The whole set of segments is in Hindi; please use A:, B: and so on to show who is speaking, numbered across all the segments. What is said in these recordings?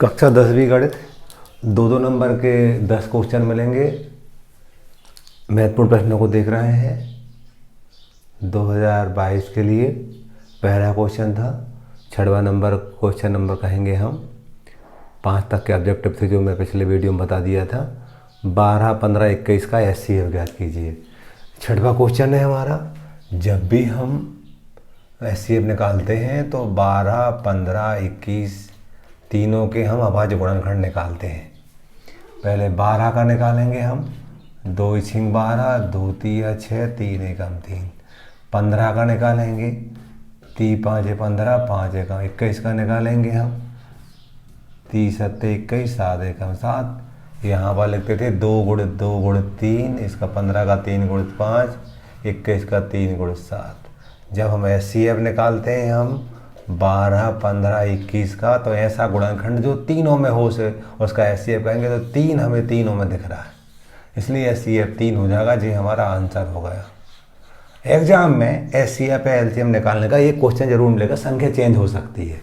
A: कक्षा 10वीं गणित दो दो नंबर के 10 क्वेश्चन मिलेंगे। महत्वपूर्ण प्रश्नों को देख रहे हैं 2022 के लिए। पहला क्वेश्चन था 6वां नंबर क्वेश्चन नंबर कहेंगे हम। 5 तक के ऑब्जेक्टिव थे जो मैं पिछले वीडियो में बता दिया था। 12, 15, 21 का एचसीएफ ज्ञात कीजिए। 6वां क्वेश्चन है हमारा। जब भी हम एचसीएफ निकालते हैं तो 12, 15, 21 तीनों के हम अभाज्य गुणनखंड निकालते हैं। पहले 12 का निकालेंगे हम। 2 × 12, 2 × 3 = 6, 3 × 1 = 3। 15 का निकालेंगे। 3 × 5 = 15, 5 × 1 = 21 का निकालेंगे हम। 3 × 7 = 21, 7 × 1 = 7। यहाँ पर लिखते थे 2 × 2 × 3, इसका 15 का 3 × 5, 21 का 3 × 7। जब हम एचसीएफ निकालते हैं हम 12, 15, 21 का, तो ऐसा गुणनखंड जो तीनों में हो से उसका एचसीएफ कहेंगे। तो 3 हमें तीनों में दिख रहा है, इसलिए एचसीएफ 3 हो जाएगा। जी हमारा आंसर हो गया। एग्जाम में एचसीएफ या एलसीएम निकालने का एक क्वेश्चन जरूर मिलेगा, संख्या चेंज हो सकती है।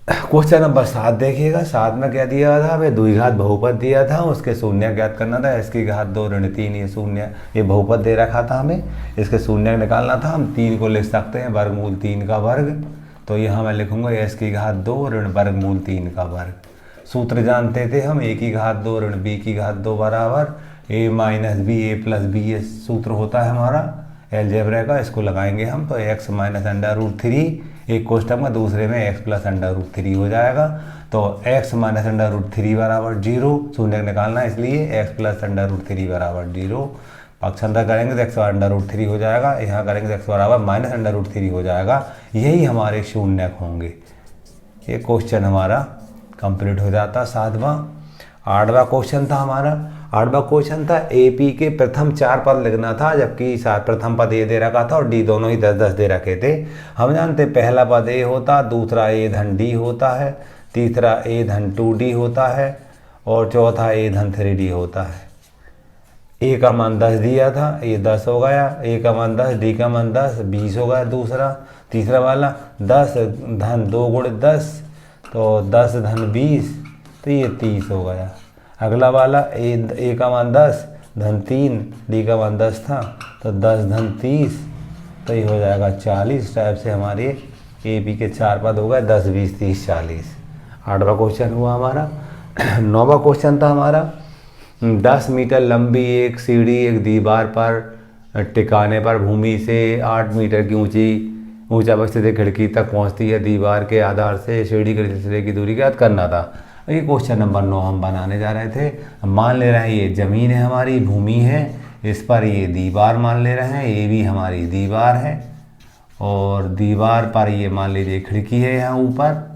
A: क्वेश्चन नंबर 7 देखिएगा। 7 में क्या दिया था? हमें द्विघात बहुपद दिया था, उसके शून्य ज्ञात करना था। इसकी घात 2 ऋण 3 ये शून्य, ये बहुपद दे रखा था हमें, इसके शून्य निकालना था। हम 3 को लिख सकते हैं वर्गमूल 3 का वर्ग। तो यहाँ मैं लिखूंगा एस की घात 2 ऋण वर्गमूल 3 का वर्ग। सूत्र जानते थे हम, ए की घात 2 ऋण बी की घात 2 बराबर a - b a + b। ये सूत्र होता है हमारा अलजेब्रा का। इसको लगाएंगे हम तो x - √3 एक कोष्टक में, दूसरे में x + √3 हो जाएगा। तो x - √3 बराबर 0, शून्य निकालना इसलिए x + √3 बराबर 0। पक्षांतर करेंगे तो x √3 हो जाएगा, यहाँ करेंगे तो x बराबर -√3 हो जाएगा। यही हमारे शून्य होंगे। ये क्वेश्चन हमारा कंप्लीट हो जाता। 7वां। 8वां क्वेश्चन था हमारा। 8वां क्वेश्चन था एपी के प्रथम 4 पद लिखना था, जबकि प्रथम पद ए दे रखा था और डी दोनों ही 10-10 दे रखे थे। हम जानते पहला पद ए होता, दूसरा ए धन डी होता है, तीसरा ए धन 2d होता है और चौथा ए धन 3d होता है। ए का मान 10 दिया था, ये 10 हो गया। ए का मान 10, डी का मान 10, 20 हो गया दूसरा। तीसरा वाला 10 धन 2 × 10, तो 10 धन 20, तो ये 30 हो गया। अगला वाला ए का मान 10 धन 3, डी का मान 10 था, तो 10 धन 30, तो ये हो जाएगा 40। टाइप से हमारे ए पी के 4 पद हो गए 10, 20, 30, 40। 8वां क्वेश्चन हुआ हमारा। 9वां क्वेश्चन था हमारा। 10 मीटर लंबी एक सीढ़ी एक दीवार पर टिकाने पर भूमि से 8 मीटर की ऊंचा स्थित खिड़की तक पहुंचती है। दीवार के आधार से सीढ़ी के सिरे की दूरी ज्ञात करना था। ये क्वेश्चन नंबर 9 हम बनाने जा रहे थे। मान ले रहे हैं ये ज़मीन है हमारी, भूमि है, इस पर ये दीवार मान ले रहे हैं, ये भी हमारी दीवार है और दीवार पर ये मान लीजिए खिड़की है यहाँ ऊपर।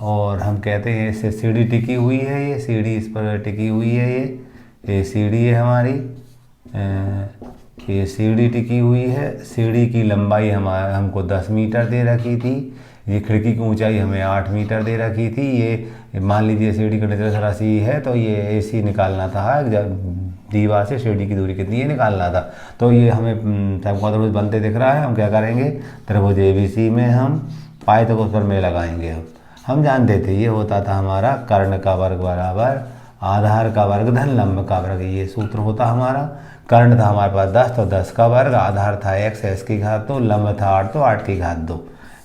A: और हम कहते हैं इससे सीढ़ी टिकी हुई है, ये सीढ़ी इस पर टिकी हुई है, ये सीढ़ी है हमारी, ये सीढ़ी टिकी हुई है। सीढ़ी की लंबाई हमको 10 मीटर दे रखी थी। ये खिड़की की ऊंचाई हमें 8 मीटर दे रखी थी। ये मान लीजिए सीढ़ी की निचला राशि है, तो ये एसी निकालना था, जब दीवार से सीढ़ी की दूरी कितनी है निकालना था। तो ये हमें त्रिभुज बनते दिख रहा है। हम क्या करेंगे, त्रिभुज एबीसी में हम पाए तो उस पर में लगाएंगे। हम जानते थे ये होता था हमारा कर्ण का वर्ग बराबर आधार का वर्ग धन लंब का वर्ग, ये सूत्र होता हमारा। कर्ण था हमारे पास 10, तो 10 का वर्ग, आधार था x, s की घात 2, लंब था 8, तो 8 की घात 2।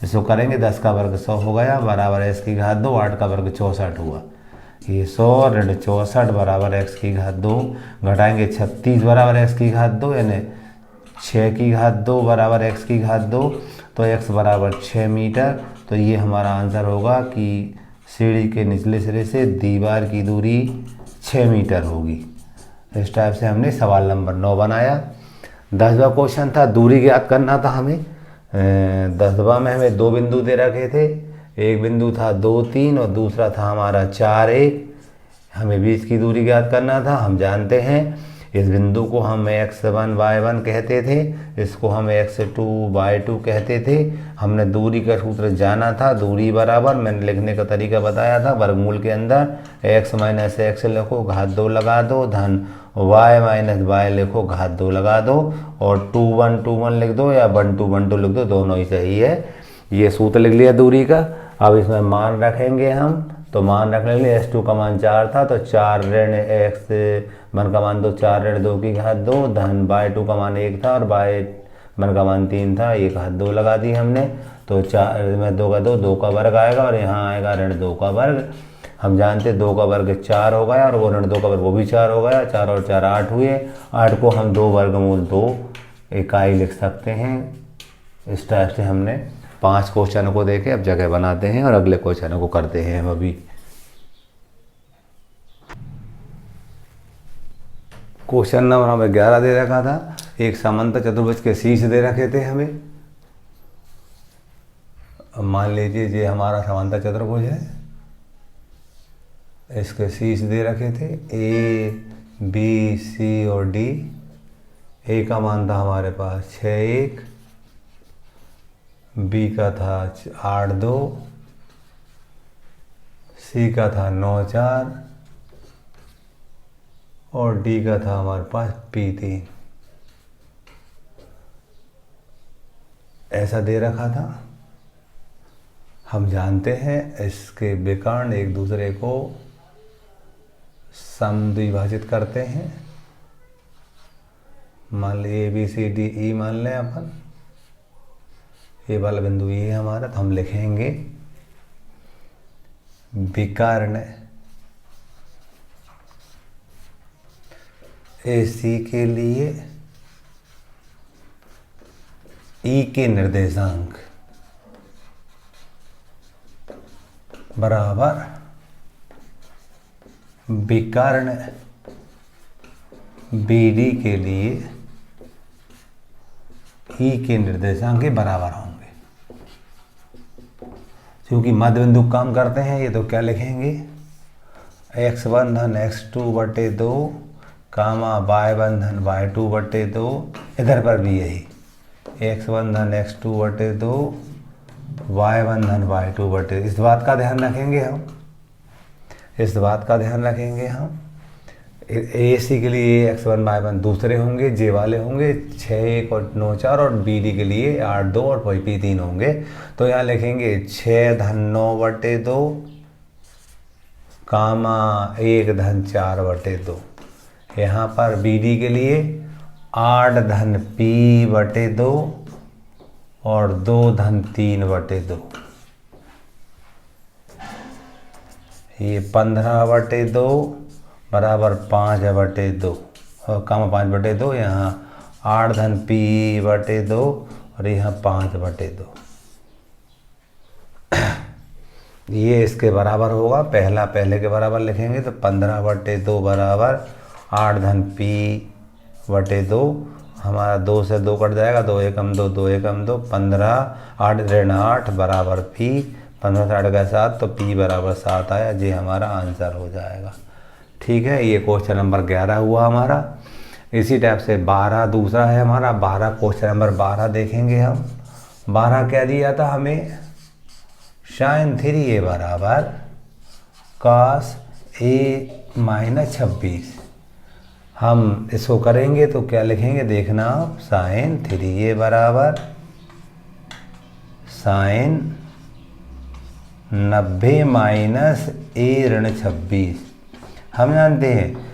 A: इसको करेंगे 10 का वर्ग 100 हो गया बराबर x की घात 2, 8 का वर्ग 64 हुआ। ये 100 ऋण 64 बराबर x की घात 2, घटाएंगे 36 बराबर x की घात 2, यानी 6 की घात 2 बराबर x की घात 2, तो x बराबर 6 मीटर। तो ये हमारा आंसर होगा कि सीढ़ी के निचले सिरे से दीवार की दूरी 6 मीटर होगी। इस टाइप से हमने सवाल नंबर 9 बनाया। 10वां क्वेश्चन था दूरी ज्ञात करना था हमें। 10वां में हमें 2 बिंदु दे रखे थे। एक बिंदु था 2, 3 और दूसरा था हमारा 4, 1। हमें बीच की दूरी ज्ञात करना था। हम जानते हैं इस बिंदु को हम x1, y1 कहते थे, इसको हम x2, y2 कहते थे। हमने दूरी का सूत्र जाना था। दूरी बराबर मैंने लिखने का तरीका बताया था, वर्गमूल के अंदर x - x लिखो, घात 2 लगा दो, धन y - y लिखो, घात 2 लगा दो, और 2, 1, 2, 1 लिख दो या 1, 2, 1, 2 लिख दो, दोनों ही सही है। ये सूत्र लिख लिया दूरी का। अब इसमें मान रखेंगे हम, तो मान रखने के लिए S2 का मान 4 था, तो 4 ऋण x1 का मान 2, 4 ऋण 2 की घात 2 धन y2 का मान 1 था और y1 का मान 3 था, ये घात 2 लगा दी हमने। तो 4 में 2 का 2 का वर्ग आएगा और यहाँ आएगा ऋण 2 का वर्ग। हम जानते 2 का वर्ग 4 हो गया और वो ऋण 2 का वर्ग वो भी 4 हो गया, 4 और 4 8 हुए। 8 को हम 2 वर्गमूल 2 इकाई लिख सकते हैं। इस टाइप से हमने 5 क्वेश्चनों को देखे, अब जगह बनाते हैं और अगले क्वेश्चनों को करते हैं हम अभी। क्वेश्चन नंबर हमें 11 दे रखा था, एक समांतर चतुर्भुज के शीर्ष दे रखे थे हमें। अब मान लीजिए ये हमारा समांतर चतुर्भुज है, इसके शीर्ष दे रखे थे A, B, C और D। A का मान था हमारे पास 6 1, B का था 8 2, C का था 9 4 और D का था हमारे पास P 3। ऐसा दे रखा था। हम जानते हैं इसके विकर्ण एक दूसरे को समद्विभाजित करते हैं। मान लीजिए A B C D E मान लें अपन, ये वाला बिंदु ये है हमारा, तो हम लिखेंगे विकर्ण AC के लिए E के निर्देशांक बराबर विकर्ण BD के लिए E के निर्देशांक के बराबर होंगे। क्योंकि मध्य बिंदु काम करते हैं, ये तो क्या लिखेंगे x1 धन x2 बटे 2 कामा y1 धन y2 बटे 2। इधर पर भी यही x1 धन x2 बटे 2 y1 धन y2 बटे। इस बात का ध्यान रखेंगे हम, इस बात का ध्यान रखेंगे हम। AC के लिए x1 y1 दूसरे होंगे, जे वाले होंगे 6 1 और 9 4 और BD के लिए 8 2 और P 3 होंगे। तो यहाँ लिखेंगे 6 धन 9 बटे 2 कामा 1 धन 4 बटे 2। यहाँ पर BD के लिए 8 धन P बटे 2 और 2 धन 3 बटे 2। ये 15 बटे 2 बराबर 5 बटे 2 और कामा 5 बटे 2। यहाँ 8 धन P बटे 2 और यहाँ 5 बटे 2। ये इसके बराबर होगा, पहला पहले के बराबर लिखेंगे तो 15 बटे 2 बराबर 8 धन P बटे 2। हमारा 2 से 2 कट जाएगा, 2 एकम 2 2 एकम 2 15 8 ऋण 8 बराबर P। 15 से 8 का 7 तो P बराबर 7 आया। ये हमारा आंसर हो जाएगा। ठीक है, ये क्वेश्चन नंबर 11 हुआ हमारा। इसी टाइप से 12 दूसरा है हमारा। 12 क्वेश्चन नंबर 12 देखेंगे हम। 12 क्या दिया था हमें, sin 3a बराबर cos a माइनस 26। हम इसको करेंगे तो क्या लिखेंगे देखना आप, sin 3a बराबर sin 90 माइनस a ऋण 26। हम जानते हैं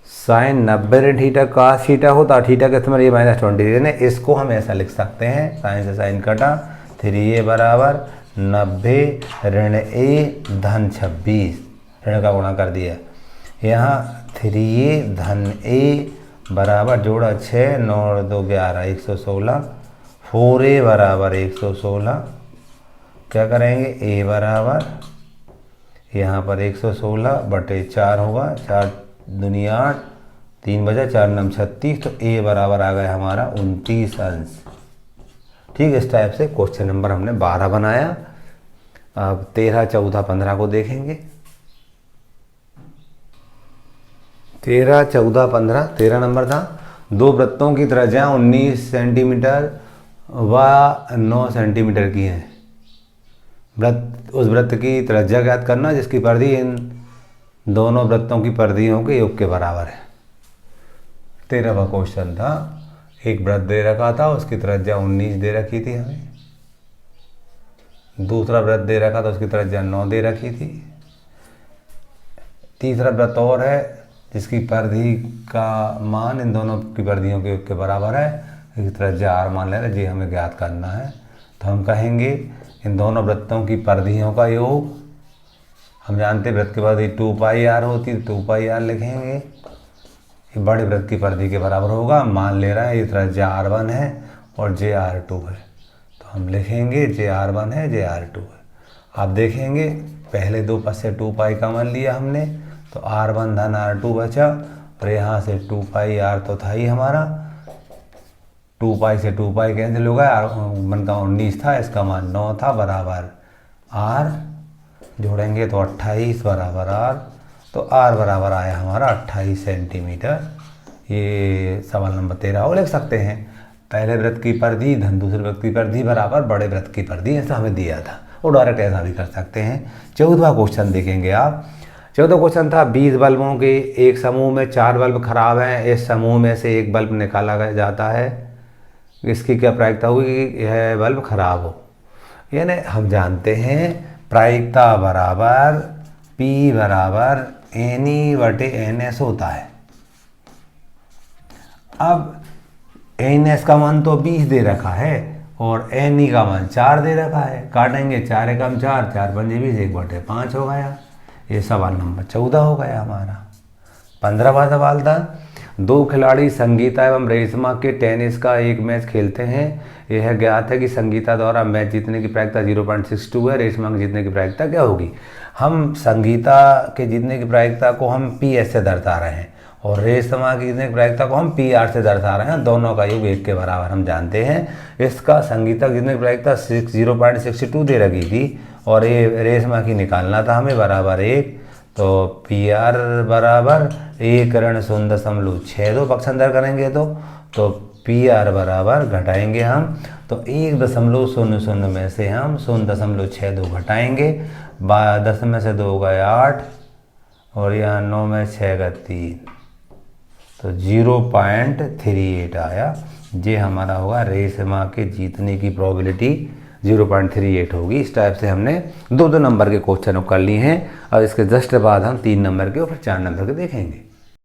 A: साइन 90 ऋण थीटा cos थीटा होता, थीटा के समय ये माइनस 20 है। इसको हम ऐसा लिख सकते हैं, साइन से साइन कटा 3a बराबर 90 ऋण a धन 26, ऋण का गुणा कर दिया। यहाँ 3a धन a बराबर जोड़ा 6 9 और 2 11 116 4a बराबर 116। क्या करेंगे a बराबर यहाँ पर 116 बटे 4 होगा, 4 दुनिया 8 3 बजा 4 9 36। तो a बराबर आ गया हमारा 29 अंश। ठीक, इस टाइप से क्वेश्चन नंबर हमने 12 बनाया। अब 13 14 15 को देखेंगे। 13 14 15 13 नंबर था। दो वृत्तों की त्रिज्या 19 सेंटीमीटर व 9 सेंटीमीटर की है। उस वृत्त की त्रिज्या ज्ञात करना जिसकी परिधि इन दोनों वृत्तों की परिधियों के योग के बराबर है। 13वां क्वेश्चन था। एक वृत्त दे रखा था, उसकी त्रिज्या 19 दे रखी थी हमें। दूसरा वृत्त दे रखा था, उसकी त्रिज्या 9 दे रखी थी। तीसरा वृत्त और है जिसकी परिधि का मान इन दोनों की परिधियों के योग के बराबर है, इसकी त्रिज्या r मान ले रहे, जी हमें ज्ञात करना है। तो हम कहेंगे इन दोनों वृत्तों की परिधियों का योग, हम जानते वृत्त की परिधि 2πr होती है, 2πr लिखेंगे, ये बड़े वृत्त की परिधि के बराबर होगा। मान ले रहा है ये त्रिज्या r1 है और जे r2 है, तो हम लिखेंगे जे r1 है, जे r2 है। आप देखेंगे पहले दो पद से 2π कॉमन लिया हमने, तो r1 धन r2 बचा, और यहाँ से 2πr तो था ही हमारा, 2π से 2π कैंसिल हो गया, r1 का 19 था, इसका मान 9 था, बराबर r, जोड़ेंगे तो 28 बराबर r, तो r बराबर आया हमारा 28 सेंटीमीटर। ये सवाल नंबर 13 हो लिख सकते हैं। पहले वृत्त की परिधि धन दूसरे वृत्त की परिधि बराबर बड़े वृत्त की परिधि, ऐसा हमें दिया था, और डायरेक्ट ऐसा भी कर सकते हैं। 14वां क्वेश्चन देखेंगे आप। 14वां क्वेश्चन था 20 बल्बों के एक समूह में 4 बल्ब खराब हैं, इस समूह में से एक बल्ब निकाला जाता है, इसकी क्या प्रायिकता होगी कि यह बल्ब खराब हो। यानी हम जानते हैं प्रायिकता बराबर P बराबर NE/NS होता है। अब NS का मान तो 20 दे रखा है और NE का मान 4 दे रखा है, काटेंगे 4 एकम 4, 4 पंजे 20, 1/5 हो गया। ये सवाल नंबर 14 हो गया हमारा। 15वां सवाल था, दो खिलाड़ी संगीता एवं रेशमा के टेनिस का एक मैच खेलते हैं। यह ज्ञात है कि संगीता द्वारा मैच जीतने की प्रायिकता 0.62 है, रेशमा के जीतने की प्रायिकता क्या होगी। हम संगीता के जीतने की प्रायिकता को हम PS से दर्शा रहे हैं और रेशमा की जीतने की प्रायिकता को हम PR से दर्शा रहे हैं, दोनों का योग 1 के बराबर हम जानते हैं। इसका संगीता की जीतने की प्रायिकता 0.62 दे रखी थी और ये रेशमा की निकालना था हमें, बराबर 1, तो PR बराबर 1 ऋण 0.62 पक्षांतर करेंगे तो PR बराबर घटाएंगे हम, तो 1.00 में से हम 0.62 घटाएंगे, 10 में से 2 गए 8 और यहाँ 9 में 6 का 3, तो 0.38 आया। ये हमारा होगा रेशमा के जीतने की प्रोबेबिलिटी 0.38 होगी। इस टाइप से हमने 2 नंबर के क्वेश्चन कर लिए हैं। अब इसके जस्ट बाद हम 3 नंबर के और फिर 4 नंबर के देखेंगे।